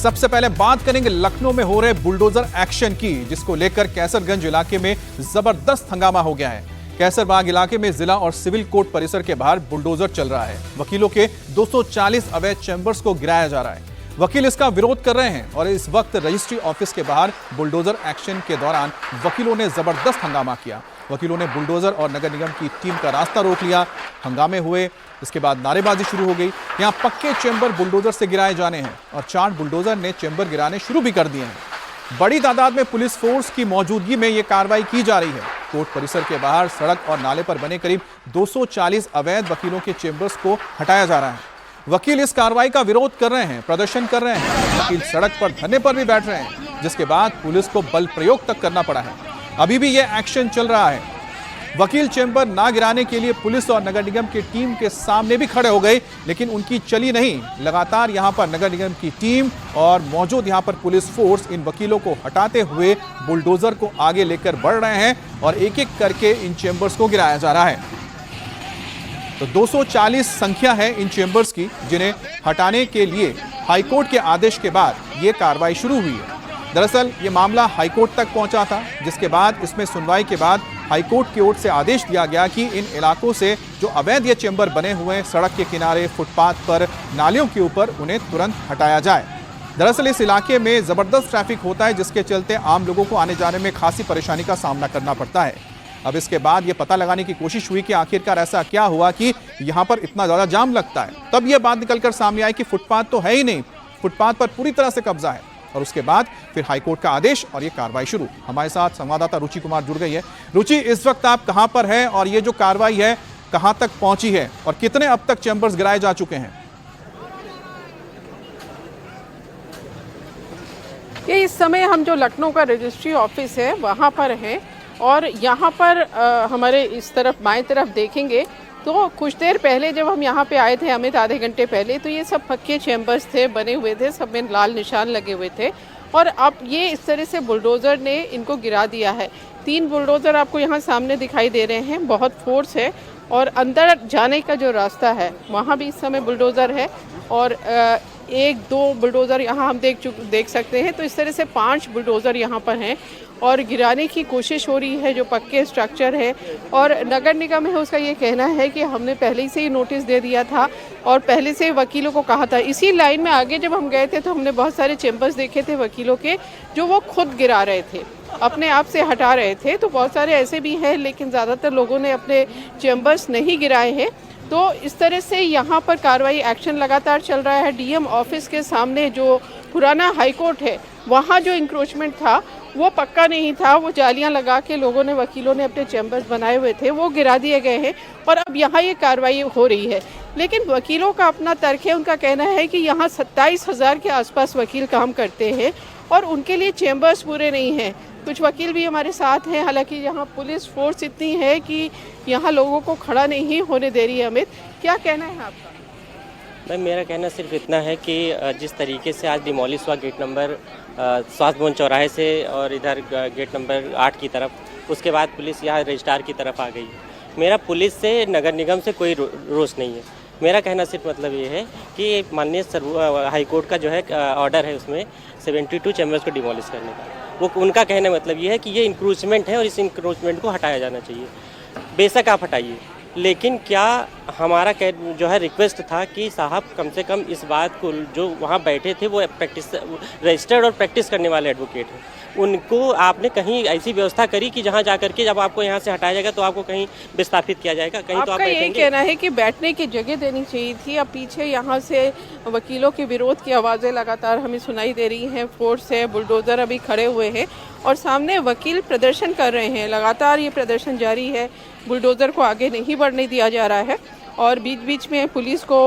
सबसे पहले बात करेंगे लखनऊ में हो रहे बुलडोजर एक्शन की, जिसको लेकर कैसरगंज इलाके में जबरदस्त हंगामा हो गया है। कैसरबाग इलाके में जिला और सिविल कोर्ट परिसर के बाहर बुलडोजर चल रहा है। वकीलों के 240 अवैध चैंबर्स को गिराया जा रहा है। वकील इसका विरोध कर रहे हैं और इस वक्त रजिस्ट्री ऑफिस के बाहर बुलडोजर एक्शन के दौरान वकीलों ने जबरदस्त हंगामा किया। वकीलों ने बुलडोजर और नगर निगम की टीम का रास्ता रोक लिया। हंगामे हुए, इसके बाद नारेबाजी शुरू हो गई। यहां पक्के चैम्बर बुलडोजर से गिराए जाने हैं और 4 बुलडोजर ने चैम्बर गिराने शुरू भी कर दिए हैं। बड़ी तादाद में पुलिस फोर्स की मौजूदगी में यह कार्रवाई की जा रही है। कोर्ट परिसर के बाहर सड़क और नाले पर बने करीब 240 अवैध वकीलों के चैम्बर्स को हटाया जा रहा है। वकील इस कार्रवाई का विरोध कर रहे हैं, प्रदर्शन कर रहे हैं। वकील सड़क पर धरने पर भी बैठ रहे हैं, जिसके बाद पुलिस को बल प्रयोग तक करना पड़ा है। अभी भी यह एक्शन चल रहा है। वकील चैम्बर ना गिराने के लिए पुलिस और नगर निगम की टीम के सामने भी खड़े हो गए, लेकिन उनकी चली नहीं। लगातार यहां पर नगर निगम की टीम और मौजूद यहां पर पुलिस फोर्स इन वकीलों को हटाते हुए बुलडोजर को आगे लेकर बढ़ रहे हैं और एक एक करके इन चैम्बर्स को गिराया जा रहा है। तो 240 संख्या है इन चैम्बर्स की, जिन्हें हटाने के लिए हाईकोर्ट के आदेश के बाद ये कार्रवाई शुरू हुई है। दरअसल ये मामला हाईकोर्ट तक पहुंचा था, जिसके बाद इसमें सुनवाई के बाद हाईकोर्ट की ओर से आदेश दिया गया कि इन इलाकों से जो अवैध ये चैम्बर बने हुए हैं सड़क के किनारे, फुटपाथ पर, नालियों के ऊपर, उन्हें तुरंत हटाया जाए। दरअसल इस इलाके में जबरदस्त ट्रैफिक होता है, जिसके चलते आम लोगों को आने जाने में खासी परेशानी का सामना करना पड़ता है। अब इसके बाद ये पता लगाने की कोशिश हुई कि आखिरकार ऐसा क्या हुआ कि यहाँ पर इतना ज़्यादा जाम लगता है। तब यह बात निकलकर सामने आई कि फुटपाथ तो है ही नहीं, फुटपाथ पर पूरी तरह से कब्जा है। और उसके बाद फिर हाईकोर्ट का आदेश और ये कार्रवाई शुरू। हमारे साथ संवाददाता रुचि कुमार जुड़ गई है। रुचि, इस वक्त आप कहां पर हैं और ये जो कार्रवाई है कहां तक पहुंची है और कितने अब तक चैम्बर्स गिराए जा चुके हैं? ये इस समय हम जो लखनऊ का रजिस्ट्री ऑफिस है वहां पर हैं और यहाँ पर हमारे इस तरफ बाएं तरफ देखेंगे तो कुछ देर पहले जब हम यहाँ पे आए थे अमित, आधे घंटे पहले, तो ये सब पक्के चैम्बर्स थे, बने हुए थे, सब में लाल निशान लगे हुए थे और अब ये इस तरह से बुलडोज़र ने इनको गिरा दिया है। 3 बुलडोज़र आपको यहाँ सामने दिखाई दे रहे हैं, बहुत फोर्स है और अंदर जाने का जो रास्ता है वहाँ भी इस समय बुलडोज़र है और 1-2 बुलडोज़र यहाँ हम देख सकते हैं। तो इस तरह से 5 बुलडोज़र यहाँ पर हैं और गिराने की कोशिश हो रही है जो पक्के स्ट्रक्चर है। और नगर निगम है उसका ये कहना है कि हमने पहले से ही नोटिस दे दिया था और पहले से ही वकीलों को कहा था। इसी लाइन में आगे जब हम गए थे तो हमने बहुत सारे चैम्बर्स देखे थे वकीलों के, जो वो खुद गिरा रहे थे, अपने आप से हटा रहे थे। तो बहुत सारे ऐसे भी हैं, लेकिन ज़्यादातर लोगों ने अपने चैम्बर्स नहीं गिराए हैं। तो इस तरह से यहाँ पर कार्रवाई, एक्शन लगातार चल रहा है। डीएम ऑफिस के सामने जो पुराना हाईकोर्ट है वहाँ जो इंक्रोचमेंट था वो पक्का नहीं था, वो जालियाँ लगा के लोगों ने, वकीलों ने अपने चैम्बर्स बनाए हुए थे, वो गिरा दिए गए हैं और अब यहाँ ये कार्रवाई हो रही है। लेकिन वकीलों का अपना तर्क है, उनका कहना है कि यहाँ 27,000 के आसपास वकील काम करते हैं और उनके लिए चैम्बर्स पूरे नहीं हैं। कुछ वकील भी हमारे साथ हैं, हालांकि यहाँ पुलिस फोर्स इतनी है कि यहाँ लोगों को खड़ा नहीं होने दे रही है। अमित, क्या कहना है आपका? मैम, मेरा कहना सिर्फ इतना है कि जिस तरीके से आज डिमोलिश हुआ गेट नंबर स्वास्थ्य भवन चौराहे से और इधर गेट नंबर 8 की तरफ, उसके बाद पुलिस यहाँ रजिस्ट्रार की तरफ आ गई। मेरा पुलिस से, नगर निगम से कोई रोष नहीं है। मेरा कहना सिर्फ मतलब ये है कि माननीय हाईकोर्ट का जो है ऑर्डर है, उसमें 72 चैम्बर्स को डिमोलिश करने का, वो उनका कहने मतलब ये है कि ये इंक्रोचमेंट है और इस इंक्रोचमेंट को हटाया जाना चाहिए। बेशक आप हटाइए, लेकिन क्या हमारा जो है रिक्वेस्ट था कि साहब कम से कम इस बात को, जो वहाँ बैठे थे वो प्रैक्टिस रजिस्टर्ड और प्रैक्टिस करने वाले एडवोकेट हैं, उनको आपने कहीं ऐसी व्यवस्था करी कि जहाँ जाकर के जब आपको यहाँ से हटाया जाएगा तो आपको कहीं विस्थापित किया जाएगा, कहीं तो आप बैठेंगे। ये कहना है कि बैठने की जगह देनी चाहिए थी। अब पीछे यहाँ से वकीलों के विरोध की आवाज़ें लगातार हमें सुनाई दे रही हैं। फोर्स है, बुलडोज़र अभी खड़े हुए हैं और सामने वकील प्रदर्शन कर रहे हैं। लगातार ये प्रदर्शन जारी है, बुलडोज़र को आगे नहीं बढ़ने दिया जा रहा है और बीच बीच में पुलिस को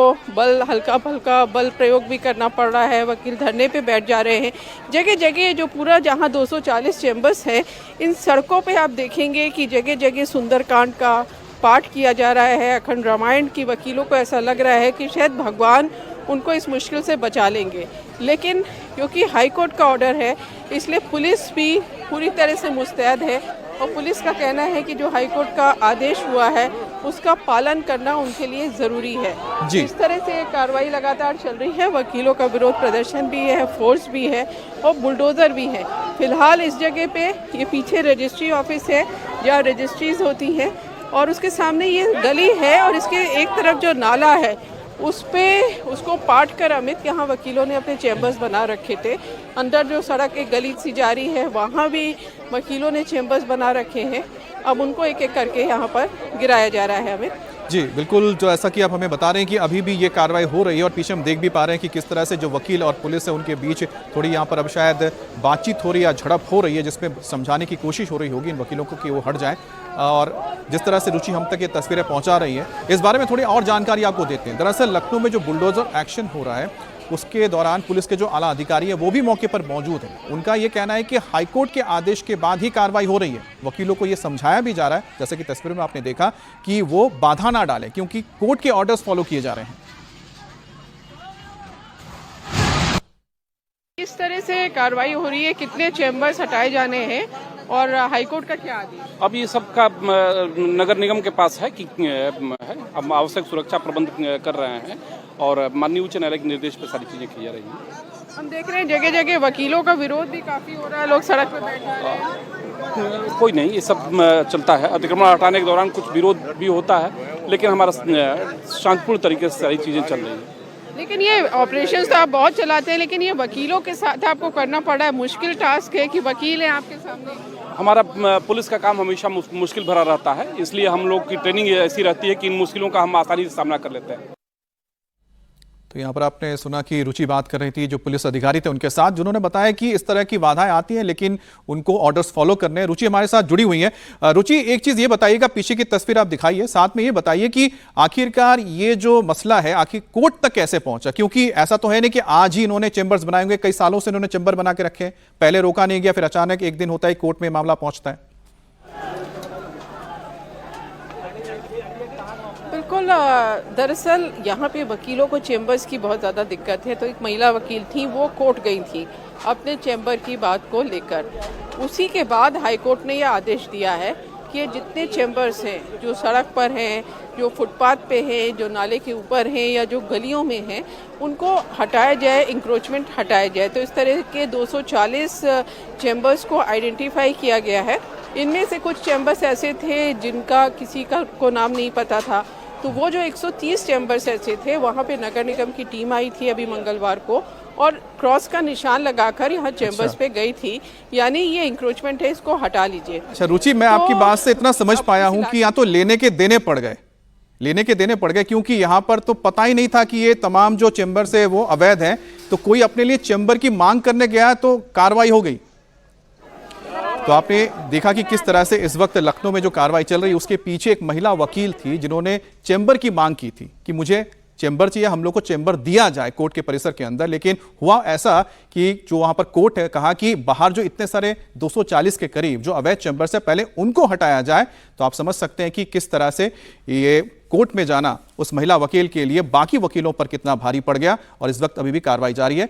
हल्का बल प्रयोग भी करना पड़ रहा है। वकील धरने पे बैठ जा रहे हैं। जगह जगह जो पूरा जहां 240 चैम्बर्स है, इन सड़कों पे आप देखेंगे कि जगह जगह सुंदरकांड का पाठ किया जा रहा है, अखंड रामायण की। वकीलों को ऐसा लग रहा है कि शायद भगवान उनको इस मुश्किल से बचा लेंगे, लेकिन क्योंकि हाईकोर्ट का ऑर्डर है इसलिए पुलिस भी पूरी तरह से मुस्तैद है और पुलिस का कहना है कि जो हाईकोर्ट का आदेश हुआ है उसका पालन करना उनके लिए ज़रूरी है। जी। इस तरह से कार्रवाई लगातार चल रही है, वकीलों का विरोध प्रदर्शन भी है, फोर्स भी है और बुलडोज़र भी है। फिलहाल इस जगह पे ये पीछे रजिस्ट्री ऑफिस है जहाँ रजिस्ट्रीज होती हैं और उसके सामने ये गली है और इसके एक तरफ जो नाला है उस पे उसको पाट कर अमित यहाँ वकीलों ने अपने चैम्बर्स बना रखे थे। अंदर जो सड़क एक गली सी जा रही है वहाँ भी वकीलों ने चैम्बर्स बना रखे हैं। अब उनको एक एक करके यहाँ पर गिराया जा रहा है अमित। जी बिल्कुल, जो ऐसा कि आप हमें बता रहे हैं कि अभी भी ये कार्रवाई हो रही है और पीछे हम देख भी पा रहे हैं कि किस तरह से जो वकील और पुलिस है उनके बीच थोड़ी यहाँ पर अब शायद बातचीत हो रही है या झड़प हो रही है, जिसमें समझाने की कोशिश हो रही होगी इन वकीलों को कि वो हट जाएं। और जिस तरह से रुचि हम तक ये तस्वीरें पहुंचा रही है, इस बारे में थोड़ी और जानकारी आपको देते हैं। दरअसल लखनऊ में जो बुलडोजर एक्शन हो रहा है उसके दौरान पुलिस के जो आला अधिकारी है वो भी मौके पर मौजूद हैं। उनका ये कहना है कि हाईकोर्ट के आदेश के बाद ही कार्रवाई हो रही है। वकीलों को ये समझाया भी जा रहा है, जैसे कि तस्वीर में आपने देखा, कि वो बाधा ना डालें क्योंकि कोर्ट के ऑर्डर्स फॉलो किए जा रहे हैं। इस तरह से कार्रवाई हो रही है, कितने चैम्बर्स हटाए जाने हैं और हाईकोर्ट का क्या आदेश? अब ये सब का नगर निगम के पास है कि हम आवश्यक सुरक्षा प्रबंध कर रहे हैं और माननीय उच्च न्यायालय के निर्देश पर सारी चीजें की जा रही हैं। हम देख रहे हैं जगह जगह वकीलों का विरोध भी काफी हो रहा है, लोग सड़क पर बैठे हैं। कोई नहीं, ये सब चलता है। अतिक्रमण हटाने के दौरान कुछ विरोध भी होता है, लेकिन हमारा शांतिपूर्ण तरीके से सारी चीजें चल रही हैं। लेकिन ये ऑपरेशंस तो आप बहुत चलाते हैं, लेकिन ये वकीलों के साथ आपको करना पड़ा है, मुश्किल टास्क है कि वकील हैं आपके सामने। हमारा पुलिस का काम हमेशा मुश्किल भरा रहता है, इसलिए हम लोग की ट्रेनिंग ऐसी रहती है कि इन मुश्किलों का हम आसानी से सामना कर लेते हैं। तो यहाँ पर आपने सुना कि रुचि बात कर रही थी जो पुलिस अधिकारी थे उनके साथ, जिन्होंने बताया कि इस तरह की बाधाएं आती हैं लेकिन उनको ऑर्डर्स फॉलो करने हैं। रुचि हमारे साथ जुड़ी हुई है। रुचि, एक चीज ये बताइएगा, पीछे की तस्वीर आप दिखाइए, साथ में ये बताइए कि आखिरकार ये जो मसला है आखिर कोर्ट तक कैसे पहुंचा, क्योंकि ऐसा तो है नहीं कि आज ही इन्होंने चैम्बर्स बनाए होंगे, कई सालों से इन्होंने चैम्बर बना के रखे हैं, पहले रोका नहीं गया, फिर अचानक एक दिन होता है कोर्ट में मामला पहुंचता है। बिल्कुल, दरअसल यहाँ पे वकीलों को चैम्बर्स की बहुत ज़्यादा दिक्कत है। तो एक महिला वकील थी, वो कोर्ट गई थी अपने चैम्बर की बात को लेकर। उसी के बाद हाईकोर्ट ने यह आदेश दिया है कि जितने चैम्बर्स हैं जो सड़क पर हैं, जो फुटपाथ पे हैं, जो नाले के ऊपर हैं या जो गलियों में हैं, उनको हटाया जाए, इंक्रोचमेंट हटाया जाए। तो इस तरह के 240 चैम्बर्स को आइडेंटिफाई किया गया है। इनमें से कुछ चैम्बर्स ऐसे थे जिनका किसी का को नाम नहीं पता था, तो वो जो 130 चैम्बर्स ऐसे थे वहाँ पे नगर निगम की टीम आई थी अभी मंगलवार को और क्रॉस का निशान लगाकर यहाँ चैम्बर्स पे गई थी, यानी ये इंक्रोचमेंट है, इसको हटा लीजिए। अच्छा रुचि, मैं आपकी बात से इतना समझ पाया हूँ कि यहाँ तो लेने के देने पड़ गए, क्योंकि यहाँ पर तो पता ही नहीं था कि ये तमाम जो चैम्बर्स है वो अवैध हैं, तो कोई अपने लिए चैम्बर की मांग करने गया तो कार्रवाई हो गई। तो आपने देखा कि किस तरह से इस वक्त लखनऊ में जो कार्रवाई चल रही है उसके पीछे एक महिला वकील थी जिन्होंने चैम्बर की मांग की थी कि मुझे चैम्बर चाहिए, हम लोग को चैम्बर दिया जाए कोर्ट के परिसर के अंदर। लेकिन हुआ ऐसा कि जो वहां पर कोर्ट है कहा कि बाहर जो इतने सारे 240 के करीब जो अवैध चैम्बर से पहले उनको हटाया जाए। तो आप समझ सकते हैं कि किस तरह से ये कोर्ट में जाना उस महिला वकील के लिए बाकी वकीलों पर कितना भारी पड़ गया और इस वक्त अभी भी कार्रवाई जारी है।